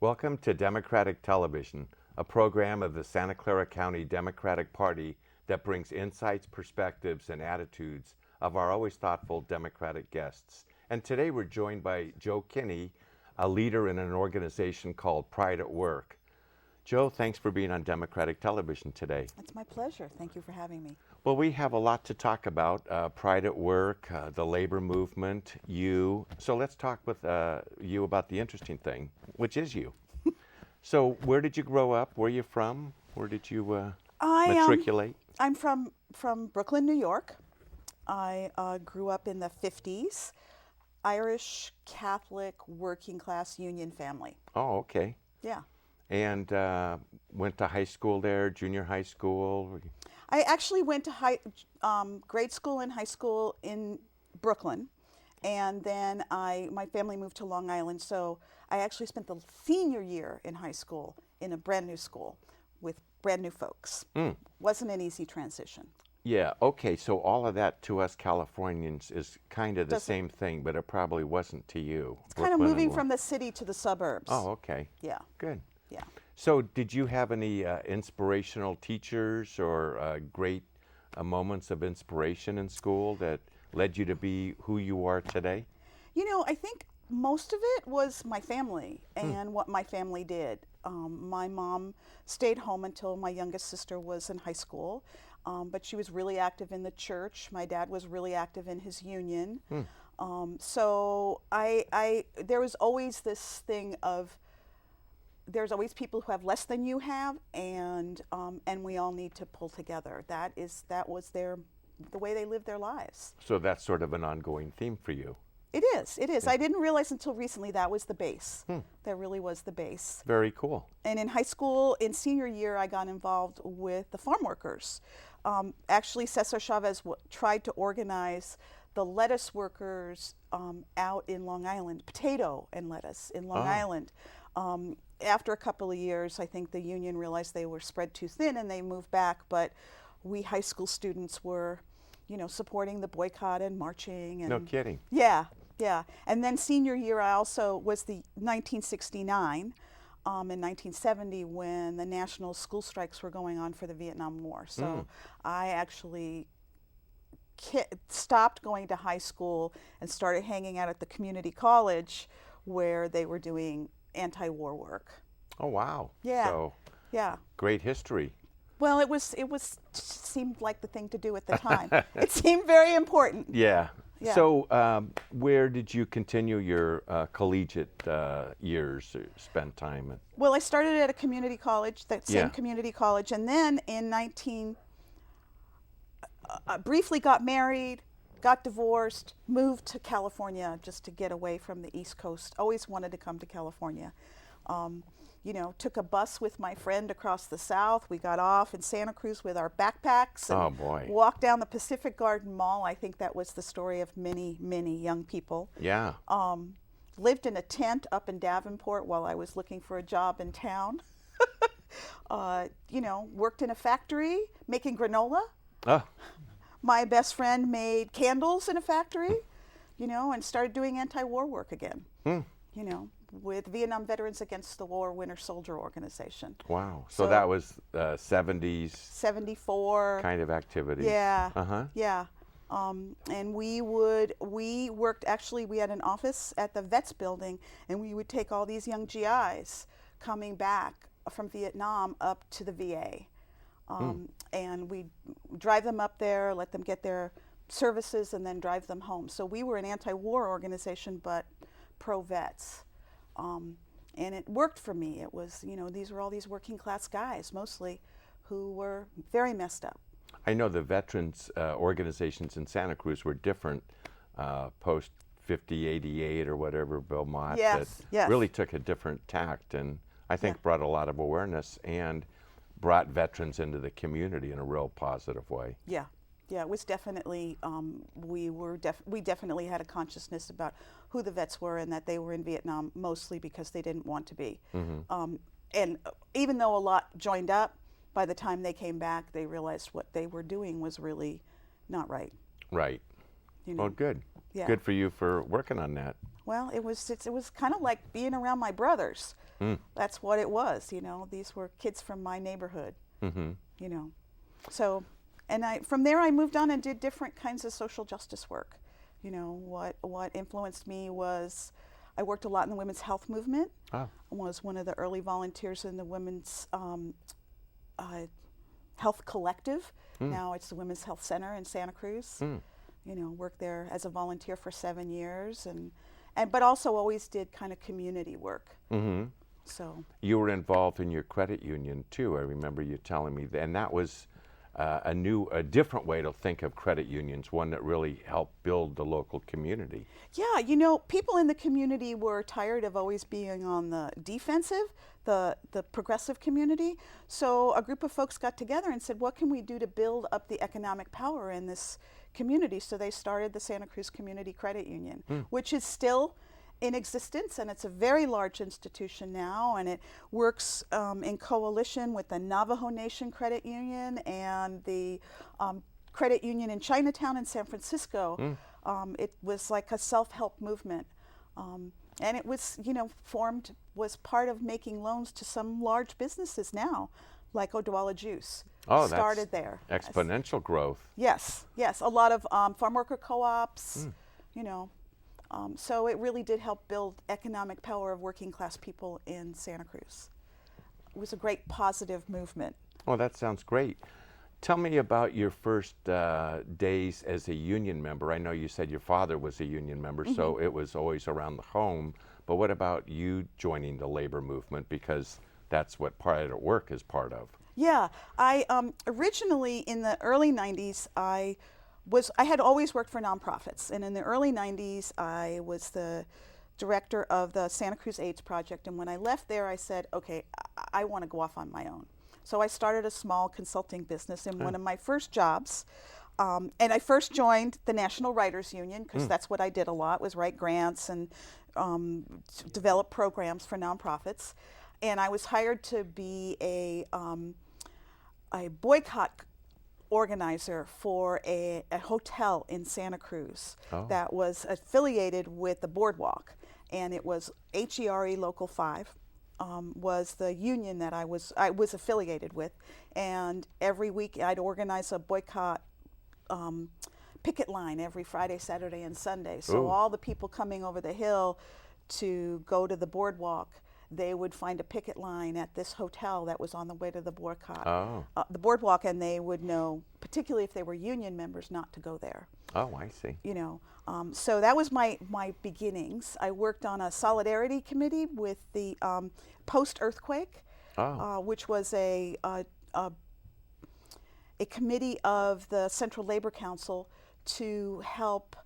Welcome to Democratic Television, a program of the Santa Clara County Democratic Party that brings insights, perspectives, and attitudes of our always thoughtful Democratic guests. And today we're joined by Joe Kinney, a leader in an organization called Pride at Work. Joe, thanks for being on Democratic Television today. It's my pleasure. Thank you for having me. Well, we have a lot to talk about, Pride at Work, the labor movement, you. So let's talk with you about the interesting thing, which is you. So where did you grow up? Where are you from? Where did you matriculate? I'm from Brooklyn, New York. I grew up in the 50s, Irish, Catholic, working class union family. Oh, okay. Yeah. And went to high school there, junior high school? I actually went to grade school and high school in Brooklyn, and then my family moved to Long Island, so I actually spent the senior year in high school in a brand new school with brand new folks. Wasn't an easy transition. Yeah, okay, so all of that to us Californians is kind of the same thing, but it probably wasn't to you. It's kind of moving from the city to the suburbs. Oh, okay. Yeah. Good. Yeah. So did you have any inspirational teachers or great moments of inspiration in school that led you to be who you are today? You know, I think most of it was my family and what my family did. My mom stayed home until my youngest sister was in high school, but she was really active in the church. My dad was really active in his union. So there was always this thing of, there's always people who have less than you have, and we all need to pull together. That was the way they lived their lives. So that's sort of an ongoing theme for you. It is. I didn't realize until recently that was the base. That really was the base. Very cool. And in high school, in senior year, I got involved with the farm workers. Actually, Cesar Chavez tried to organize the lettuce workers out in Long Island, potato and lettuce in Long Island. After a couple of years, I think the union realized they were spread too thin and they moved back, but we high school students were, supporting the boycott and marching. And no kidding. Yeah. And then senior year, I also was the 1969 in 1970 when the national school strikes were going on for the Vietnam War. So I actually stopped going to high school and started hanging out at the community college where they were doing anti-war work. Oh, wow. Yeah. So, yeah. Great history. Well, it seemed like the thing to do at the time. It seemed very important. Yeah. Yeah. So where did you continue your collegiate years or spend time at? Well, I started at a community college, that same community college, and then in briefly got married, got divorced, moved to California just to get away from the East Coast. Always wanted to come to California. Took a bus with my friend across the South. We got off in Santa Cruz with our backpacks and walked down the Pacific Garden Mall. I think that was the story of many, many young people. Yeah. Lived in a tent up in Davenport while I was looking for a job in town. Worked in a factory making granola. My best friend made candles in a factory, and started doing anti-war work again, with Vietnam Veterans Against the War Winter Soldier Organization. Wow. So that was 70s. 74. Kind of activity. Yeah. Yeah. And we worked, actually, we had an office at the Vets building, and we would take all these young GIs coming back from Vietnam up to the VA. And we'd drive them up there, let them get their services, and then drive them home. So we were an anti-war organization, but pro-vets. And it worked for me. It was, these were all these working class guys, mostly, who were very messed up. I know the veterans organizations in Santa Cruz were different post 5088 or whatever, Bill Mott, that really took a different tact and I think brought a lot of awareness and brought veterans into the community in a real positive way. Yeah, it was definitely, we definitely had a consciousness about who the vets were and that they were in Vietnam mostly because they didn't want to be. And even though a lot joined up, by the time they came back, they realized what they were doing was really not right. Right. Well, good. Yeah. Good for you for working on that. Well, it was kind of like being around my brothers. That's what it was, These were kids from my neighborhood, So, and from there I moved on and did different kinds of social justice work. What influenced me was I worked a lot in the women's health movement. I was one of the early volunteers in the women's health collective. Now it's the Women's Health Center in Santa Cruz. Worked there as a volunteer for 7 years, but also always did kind of community work. So you were involved in your credit union too. I remember you telling me, and that was a different way to think of credit unions, one that really helped build the local community. Yeah, people in the community were tired of always being on the defensive, the progressive community. So a group of folks got together and said, what can we do to build up the economic power in this community? So they started the Santa Cruz Community Credit Union, which is still in existence, and it's a very large institution now, and it works in coalition with the Navajo Nation Credit Union and the credit union in Chinatown in San Francisco. It was like a self-help movement, and it was, was part of making loans to some large businesses now, like Odwalla Juice. Started there. Exponential growth. Yes, a lot of farm worker co-ops, so it really did help build economic power of working class people in Santa Cruz. It was a great positive movement. Oh, that sounds great. Tell me about your first days as a union member. I know you said your father was a union member, so it was always around the home. But what about you joining the labor movement? Because that's what Pride at Work is part of. Yeah, I originally in the early 90s, I had always worked for nonprofits, and in the early 90s I was the director of the Santa Cruz AIDS Project, and when I left there I said, okay, I want to go off on my own. So I started a small consulting business, and one of my first jobs, and I first joined the National Writers Union, because that's what I did a lot, was write grants and develop programs for nonprofits, and I was hired to be a boycott organizer for a hotel in Santa Cruz that was affiliated with the Boardwalk, and it was HERE Local 5 was the union that I was affiliated with, and every week I'd organize a boycott picket line every Friday, Saturday, and Sunday. So all the people coming over the hill to go to the Boardwalk, they would find a picket line at this hotel that was on the way to the the Boardwalk, and they would know, particularly if they were union members, not to go there. Oh, I see. So that was my beginnings. I worked on a solidarity committee with the post-earthquake, which was a committee of the Central Labor Council to help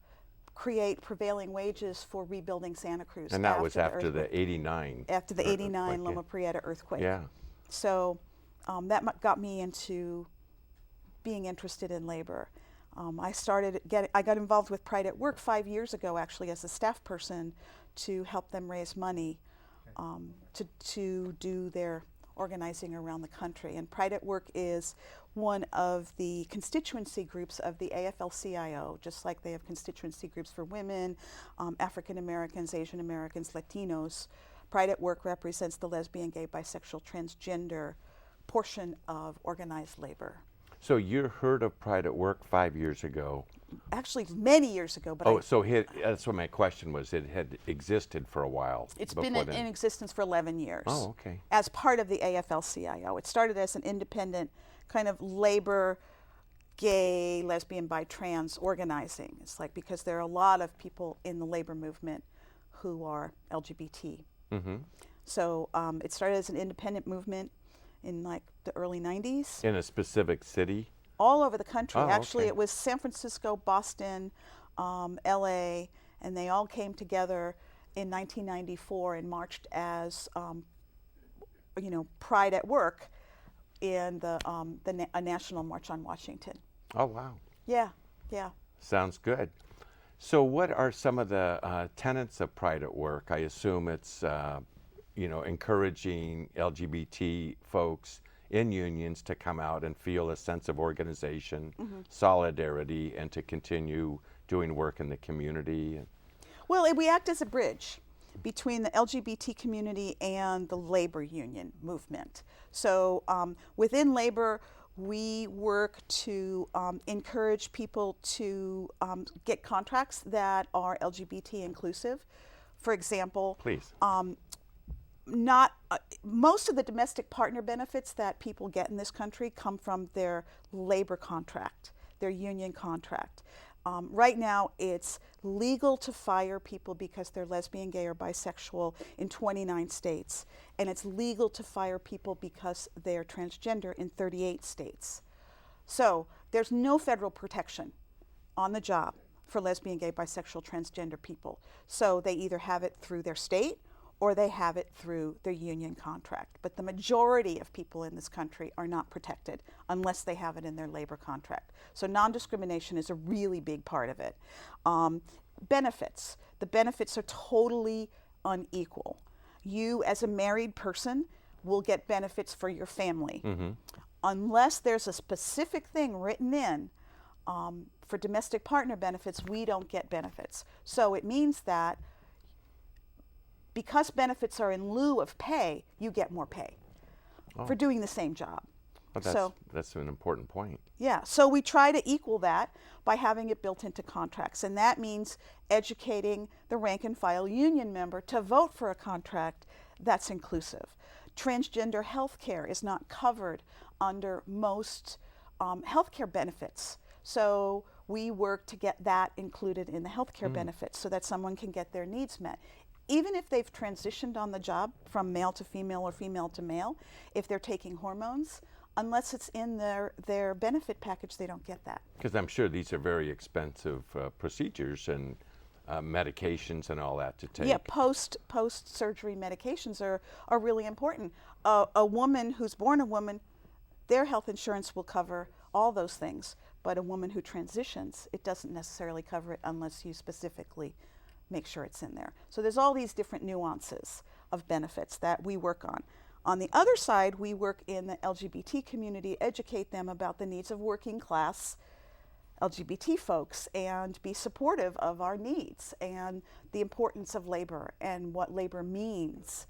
create prevailing wages for rebuilding Santa Cruz. And that was after the 89. After the 89 Loma Prieta earthquake. Yeah. So that got me into being interested in labor. I got involved with Pride at Work 5 years ago, actually, as a staff person to help them raise money to do their organizing around the country. And Pride at Work is one of the constituency groups of the AFL-CIO, just like they have constituency groups for women, African Americans, Asian Americans, Latinos. Pride at Work represents the lesbian, gay, bisexual, transgender portion of organized labor. So you heard of Pride at Work 5 years ago? Actually, many years ago. But that's what my question was. It had existed for a while. It's been in existence for 11 years. Oh, okay. As part of the AFL-CIO. It started as an independent kind of labor, gay, lesbian, bi, trans organizing. It's like, because there are a lot of people in the labor movement who are LGBT. So it started as an independent movement in like the early 90s. In a specific city? All over the country. Oh, actually, okay. It was San Francisco, Boston, LA, and they all came together in 1994 and marched as, Pride at Work in a national march on Washington. Oh, wow. Yeah. Sounds good. So what are some of the tenets of Pride at Work? I assume it's, encouraging LGBT folks in unions to come out and feel a sense of organization, solidarity, and to continue doing work in the community. Well, we act as a bridge. between the LGBT community and the labor union movement. So within labor, we work to encourage people to get contracts that are LGBT inclusive. For example, Please. Not most of the domestic partner benefits that people get in this country come from their labor contract, their union contract. Right now, it's legal to fire people because they're lesbian, gay, or bisexual in 29 states, and it's legal to fire people because they're transgender in 38 states. So there's no federal protection on the job for lesbian, gay, bisexual, transgender people. So they either have it through their state or they have it through their union contract. But the majority of people in this country are not protected unless they have it in their labor contract. So non-discrimination is a really big part of it. Benefits. The benefits are totally unequal. You, as a married person, will get benefits for your family. Unless there's a specific thing written in for domestic partner benefits, we don't get benefits. So it means that because benefits are in lieu of pay, you get more pay for doing the same job. Well, that's an important point. Yeah, so we try to equal that by having it built into contracts, and that means educating the rank and file union member to vote for a contract that's inclusive. Transgender health care is not covered under most health care benefits, so we work to get that included in the health care benefits so that someone can get their needs met. Even if they've transitioned on the job from male to female or female to male, if they're taking hormones, unless it's in their benefit package, they don't get that. Because I'm sure these are very expensive procedures and medications and all that to take. Yeah, post-surgery medications are really important. A woman who's born a woman, their health insurance will cover all those things. But a woman who transitions, it doesn't necessarily cover it unless you specifically make sure it's in there. So there's all these different nuances of benefits that we work on. On the other side, we work in the LGBT community, educate them about the needs of working class LGBT folks and be supportive of our needs and the importance of labor and what labor means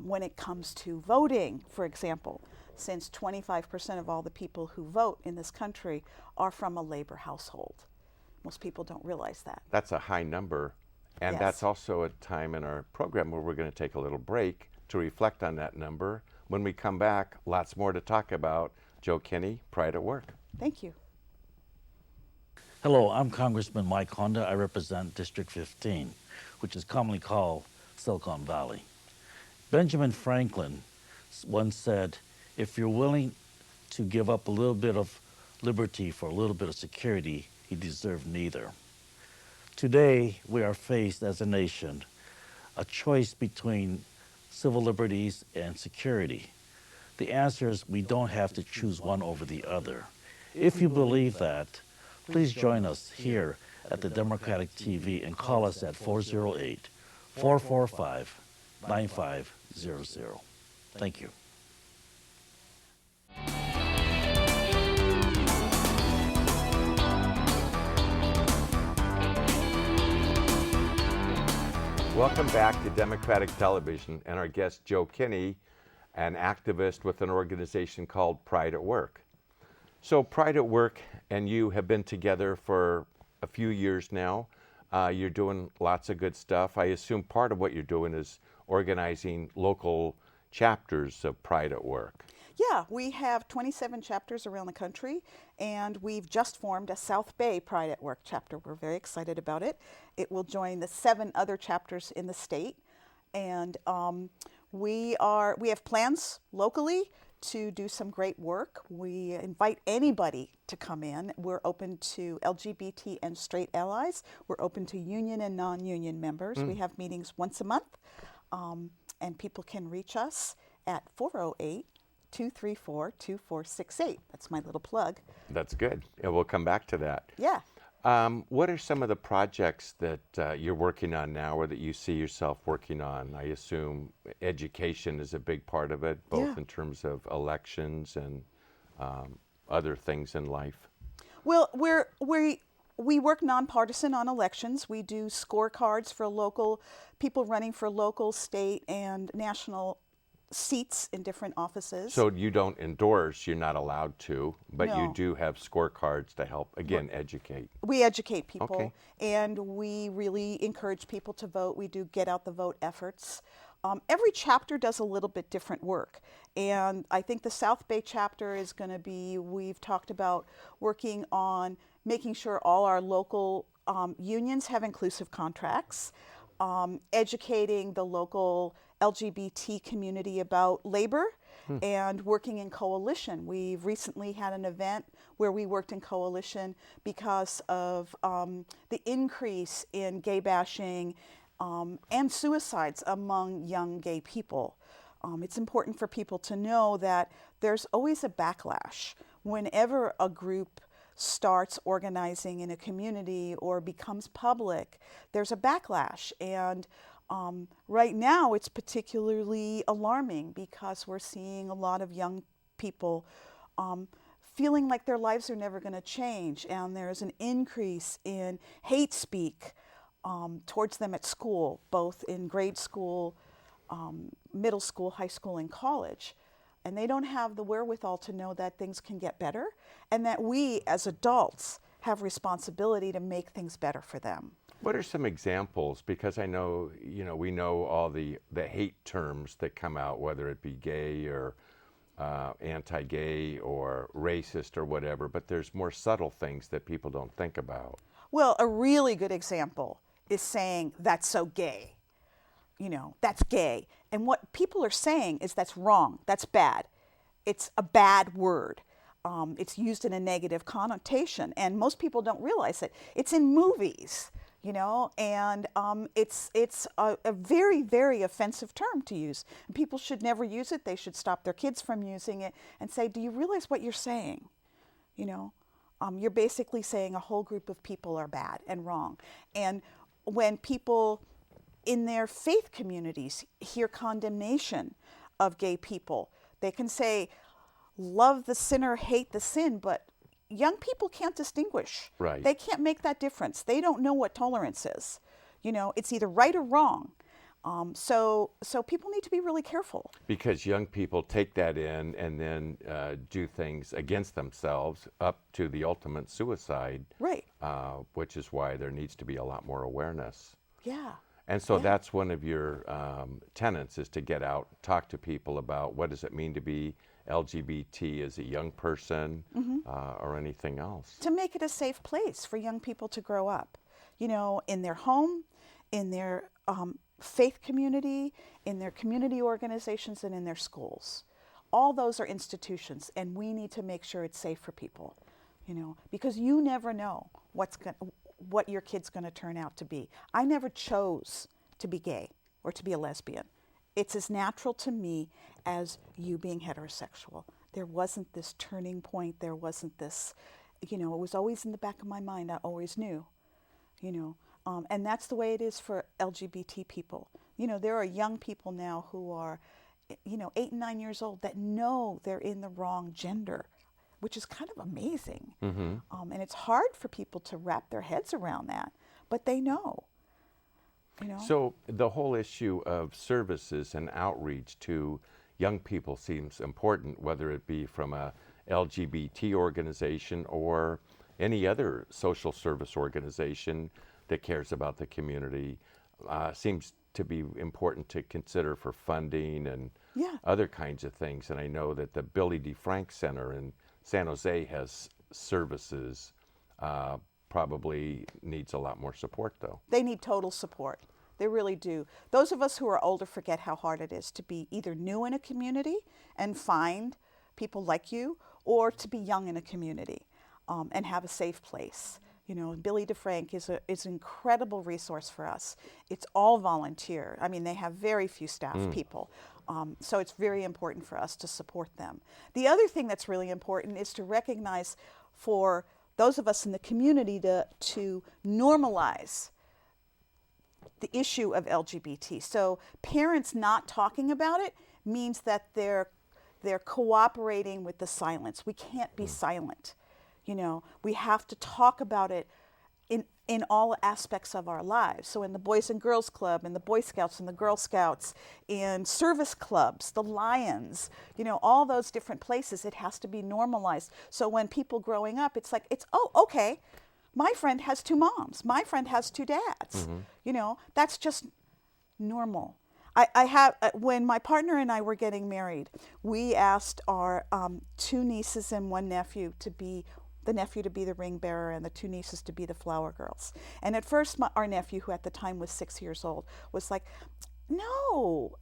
when it comes to voting, for example, since 25% of all the people who vote in this country are from a labor household. Most people don't realize that. That's a high number. And Yes. that's also a time in our program where we're going to take a little break to reflect on that number. When we come back, lots more to talk about. Joe Kinney, Pride at Work. Thank you. Hello, I'm Congressman Mike Honda. I represent District 15, which is commonly called Silicon Valley. Benjamin Franklin once said, if you're willing to give up a little bit of liberty for a little bit of security, you deserve neither. Today, we are faced as a nation a choice between civil liberties and security. The answer is we don't have to choose one over the other. If you believe that, please join us here at the Democratic TV and call us at 408-445-9500. Thank you. Welcome back to Democratic Television and our guest Joe Kinney, an activist with an organization called Pride at Work. So Pride at Work and you have been together for a few years now. You're doing lots of good stuff. I assume part of what you're doing is organizing local chapters of Pride at Work. Yeah, we have 27 chapters around the country, and we've just formed a South Bay Pride at Work chapter. We're very excited about it. It will join the 7 other chapters in the state, and we have plans locally to do some great work. We invite anybody to come in. We're open to LGBT and straight allies. We're open to union and non-union members. We have meetings once a month, and people can reach us at 408-234-2468. That's my little plug. That's good. And we'll come back to that. Yeah. What are some of the projects that you're working on now or that you see yourself working on? I assume education is a big part of it, both Yeah. in terms of elections and other things in life. Well, we work nonpartisan on elections. We do scorecards for local people running for local, state, and national seats in different offices. So you don't endorse, you're not allowed to, but you No. do have scorecards to help, again, educate. We educate people, Okay. and we really encourage people to vote. We do get out the vote efforts. Every chapter does a little bit different work, and I think the South Bay chapter is going to be, we've talked about working on making sure all our local unions have inclusive contracts, educating the local LGBT community about labor, and working in coalition. We've recently had an event where we worked in coalition because of the increase in gay bashing and suicides among young gay people. It's important for people to know that there's always a backlash whenever a group starts organizing in a community or becomes public. There's a backlash, and right now it's particularly alarming because we're seeing a lot of young people feeling like their lives are never going to change, and there's an increase in hate speak towards them at school, both in grade school, middle school, high school, and college. And they don't have the wherewithal to know that things can get better, and that we as adults have responsibility to make things better for them. What are some examples? Because I know, we know all the hate terms that come out, whether it be gay or anti-gay or racist or whatever, but there's more subtle things that people don't think about. Well, a really good example is saying, that's so gay. That's gay. And what people are saying is that's wrong, that's bad. It's a bad word. It's used in a negative connotation, and most people don't realize it. It's in movies, and it's a very, very offensive term to use. And people should never use it. They should stop their kids from using it and say, do you realize what you're saying? You're basically saying a whole group of people are bad and wrong. And when people in their faith communities hear condemnation of gay people, they can say, love the sinner, hate the sin, but young people can't distinguish. Right. They can't make that difference. They don't know what tolerance is. It's either right or wrong. So people need to be really careful. Because young people take that in and then do things against themselves up to the ultimate suicide. Right. Which is why there needs to be a lot more awareness. Yeah. And so that's one of your tenets, is to get out, talk to people about what does it mean to be LGBT as a young person, or anything else. To make it a safe place for young people to grow up, in their home, in their faith community, in their community organizations, and in their schools. All those are institutions, and we need to make sure it's safe for people, because you never know what your kid's going to turn out to be. I never chose to be gay or to be a lesbian. It's as natural to me as you being heterosexual. There wasn't this turning point. There wasn't this, it was always in the back of my mind. I always knew, and that's the way it is for LGBT people. There are young people now who are, 8 and 9 years old that know they're in the wrong gender, which is kind of amazing. And it's hard for people to wrap their heads around that, but they know. So the whole issue of services and outreach to young people seems important, whether it be from a LGBT organization or any other social service organization that cares about the community. Seems to be important to consider for funding and other kinds of things. And I know that the Billy D. Frank Center in San Jose has services, probably needs a lot more support, though. They need total support. They really do. Those of us who are older forget how hard it is to be either new in a community and find people like you, or to be young in a community and have a safe place. Billy DeFrank is an incredible resource for us. It's all volunteer. I mean, they have very few staff people. So it's very important for us to support them. The other thing that's really important is to recognize for those of us in the community to normalize the issue of LGBT. So parents not talking about it means that they're cooperating with the silence. We can't be silent. We have to talk about it in all aspects of our lives. So in the Boys and Girls Club, in the Boy Scouts and the Girl Scouts, in service clubs, the Lions, all those different places, it has to be normalized. So when people growing up, it's like, oh, okay, my friend has 2 moms, my friend has 2 dads. That's just normal. I have, when my partner and I were getting married, we asked our 2 nieces and 1 nephew to be the nephew to be the ring bearer and the 2 nieces to be the flower girls. And at first, our nephew, who at the time was 6 years old, was like, no,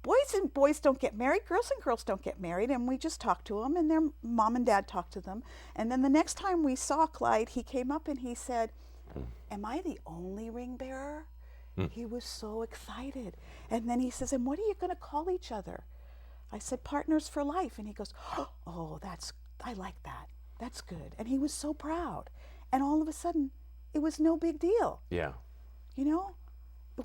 boys don't get married, girls and girls don't get married. And we just talked to them, and their mom and dad talked to them. And then the next time we saw Clyde, he came up and he said, am I the only ring bearer? He was so excited. And then he says, and what are you going to call each other? I said, partners for life. And he goes, oh, I like that. That's good. And he was so proud. And all of a sudden, it was no big deal. Yeah. It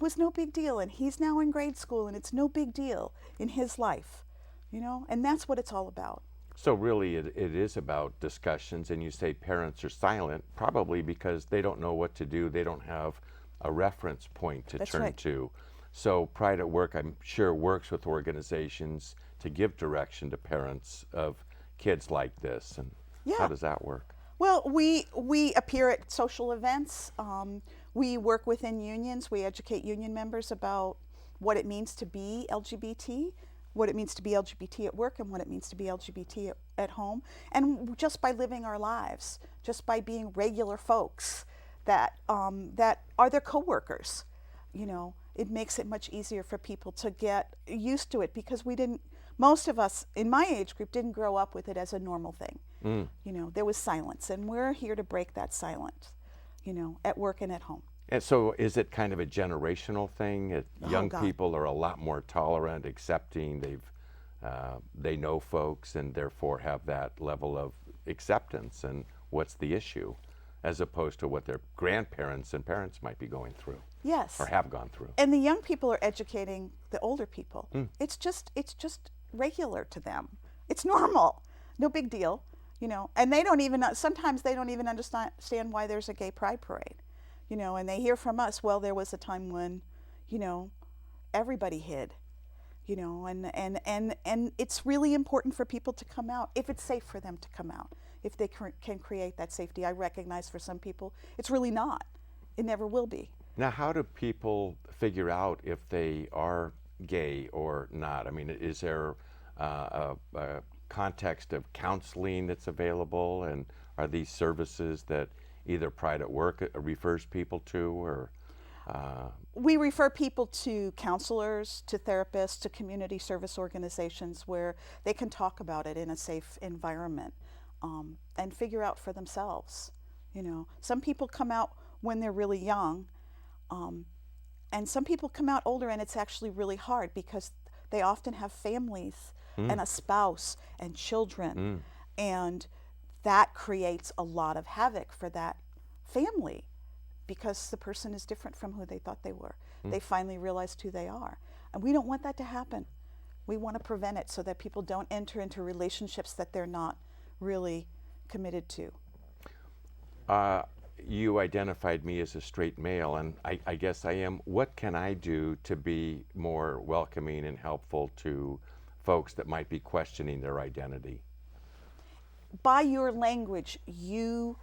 was no big deal. And he's now in grade school, and it's no big deal in his life, and that's what it's all about. So really it is about discussions, and you say parents are silent, probably because they don't know what to do. They don't have a reference point to That's turn right. to. So Pride at Work, I'm sure, works with organizations to give direction to parents of kids like this. And Yeah. how does that work? Well, we appear at social events. We work within unions. We educate union members about what it means to be LGBT, what it means to be LGBT at work, and what it means to be LGBT at home. And just by living our lives, just by being regular folks that are their coworkers, it makes it much easier for people to get used to it, because most of us in my age group didn't grow up with it as a normal thing. There was silence, and we're here to break that silence, at work and at home. And so is it kind of a generational thing? Young God. people are a lot more tolerant, accepting. They know folks and therefore have that level of acceptance. And what's the issue, as opposed to what their grandparents and parents might be going through? Yes. Or have gone through. And the young people are educating the older people. It's just regular to them. It's normal. No big deal, And sometimes they don't even understand why there's a gay pride parade, And they hear from us, well, there was a time when, everybody hid, And it's really important for people to come out if it's safe for them to come out. If they can create that safety. I recognize for some people it's really not. It never will be. Now, how do people figure out if they are gay or not? I mean, is there a context of counseling that's available, and are these services that either Pride at Work refers people to, or? We refer people to counselors, to therapists, to community service organizations where they can talk about it in a safe environment and figure out for themselves. Some people come out when they're really young, and some people come out older, and it's actually really hard because they often have families and a spouse and children, and that creates a lot of havoc for that family because the person is different from who they thought they were. They finally realized who they are, and we don't want that to happen. We want to prevent it so that people don't enter into relationships that they're not really committed to. You identified me as a straight male, and I guess I am. What can I do to be more welcoming and helpful to folks that might be questioning their identity? By your language, you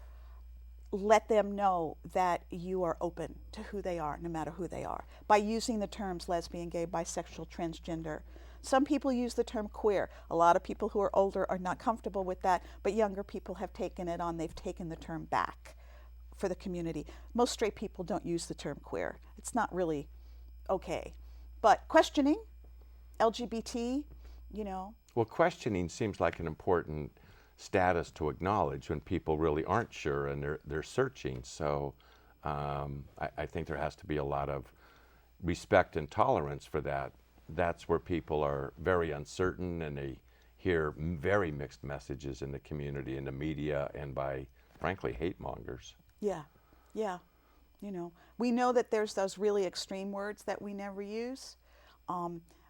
let them know that you are open to who they are, no matter who they are. By using the terms lesbian, gay, bisexual, transgender. Some people use the term queer. A lot of people who are older are not comfortable with that, but younger people have taken it on. They've taken the term back for the community. Most straight people don't use the term queer. It's not really okay. But questioning, LGBT, Well, questioning seems like an important status to acknowledge when people really aren't sure and they're searching. So I think there has to be a lot of respect and tolerance for that. That's where people are very uncertain, and they hear very mixed messages in the community, in the media, and by, frankly, hate mongers. Yeah. We know that there's those really extreme words that we never use,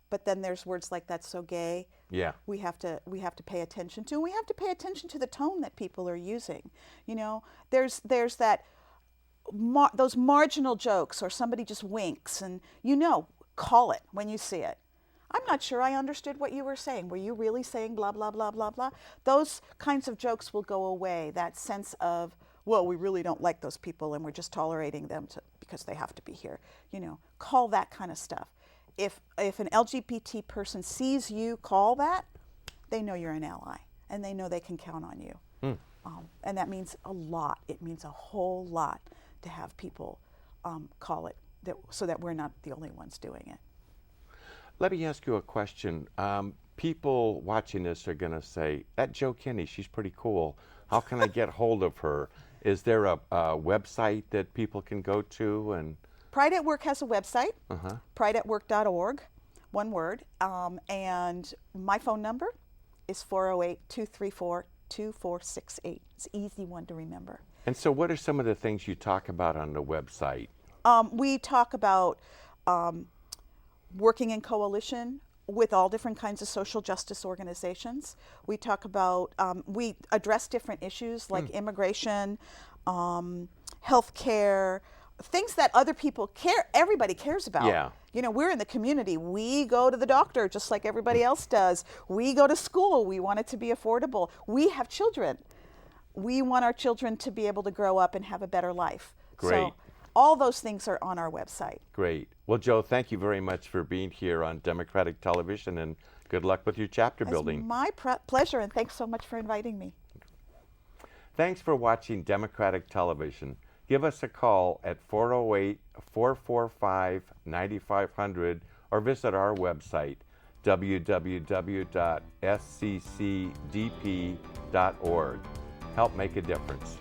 but then there's words like "that's so gay." Yeah. We have to pay attention to. We have to pay attention to the tone that people are using. There's that those marginal jokes, or somebody just winks, and call it when you see it. I'm not sure I understood what you were saying. Were you really saying blah, blah, blah, blah, blah? Those kinds of jokes will go away. That sense of, well, we really don't like those people and we're just tolerating them because they have to be here. Call that kind of stuff. If an LGBT person sees you call that, they know you're an ally and they know they can count on you. And that means a lot. It means a whole lot to have people call it, so that we're not the only ones doing it. Let me ask you a question. People watching this are going to say, that Jo Kinney, she's pretty cool. How can I get hold of her? Is there a website that people can go to? And Pride at Work has a website, prideatwork.org, one word. And my phone number is 408-234-2468. It's an easy one to remember. And so what are some of the things you talk about on the website? We talk about working in coalition with all different kinds of social justice organizations. We talk about, we address different issues like immigration, health care, things that other people everybody cares about. Yeah. We're in the community. We go to the doctor just like everybody else does. We go to school. We want it to be affordable. We have children. We want our children to be able to grow up and have a better life. Great. So all those things are on our website. Great. Well, Jo, thank you very much for being here on Democratic Television, and good luck with your chapter building. It's my pleasure, and thanks so much for inviting me. Thanks for watching Democratic Television. Give us a call at 408-445-9500 or visit our website, www.sccdp.org. Help make a difference.